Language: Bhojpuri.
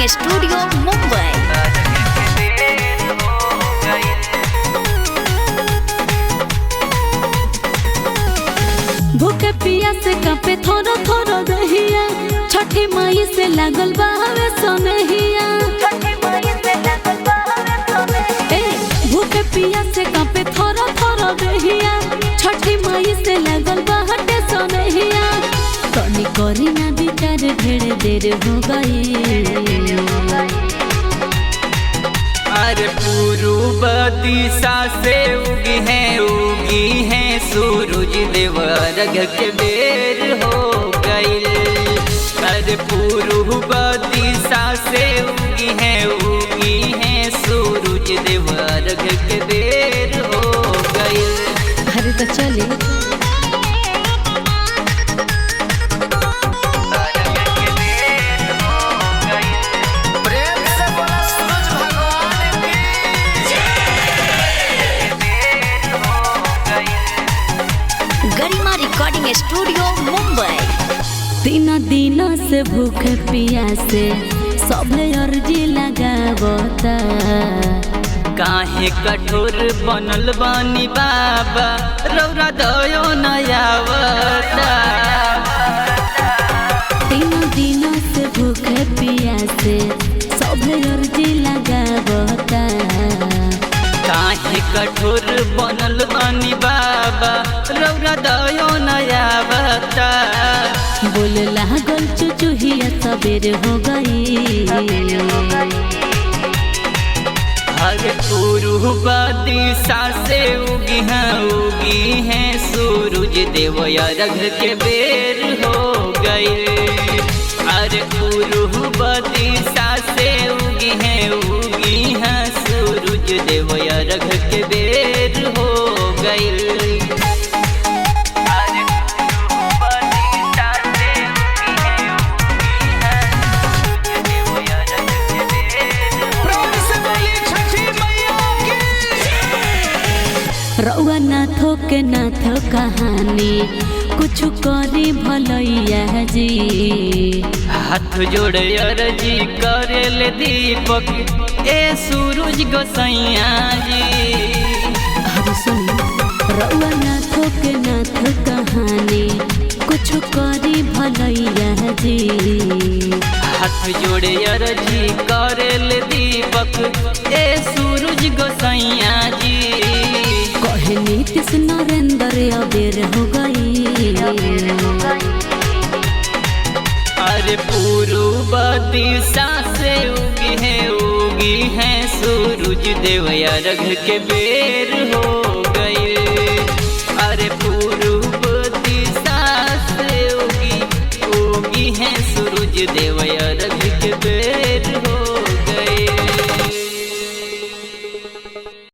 स्टूडियो मुंबई। भूखे पिया से कापे थोरो थोरो दहिया, छठी माई से लागल बावे सोनहिया। भूखे पिया से कापे थोरो थोरो दहिया, छठी माई से लागल बाटे सोनहिया। तनी करी ना विचार ढेर देर हो गई। अरे पूर्व दिशा से उगी है सूरज देव अर्घ के बेर हो गई। अरे पूर्व दिशा से उगी है सूरज देव अर्घ के बेर हो गई। अरे तो चले गरिमा रिकॉर्डिंग स्टूडियो मुंबई। तीन दिन से भूखे पिया से सब अर्जी लगावता। काहे कठोर बनल बानी बाबा, रौरा दयो नयावता। तीन दिन से भूखे पिया से सब अर्जी लगावता। काहे कठोर बनल बानी बाबा, रौरा दयो नयावता। बोल लागल चुचुहिया सबेर हो गई। हर पूर्व दिशा से उगी है सूरज देव अर्घ के बेर हो गई। अरे पूर्व दिशा से उगी है सूरज देव अर्घ के बेर हो गई। रउआ नाथो के नाथ कहानी कुछ करी भलैया जी। हाथ जोड़ अर्जी करेल दीपक ए सूरज गोसैया जी। अरे सुनी रउआ नाथो के नाथ कहानी कुछ करी भलैया जी। हाथ जोड़े अर्जी करेल दीपक ए सूरज गोसैया जी। कहे नीतीश नरेंद्र अबेर हो गई। अरे पूर्व दिशा से उगी है सूरज देव अर्घ के बेर हो गई। अरे पूर्व दिशा से उगी है सूरज देव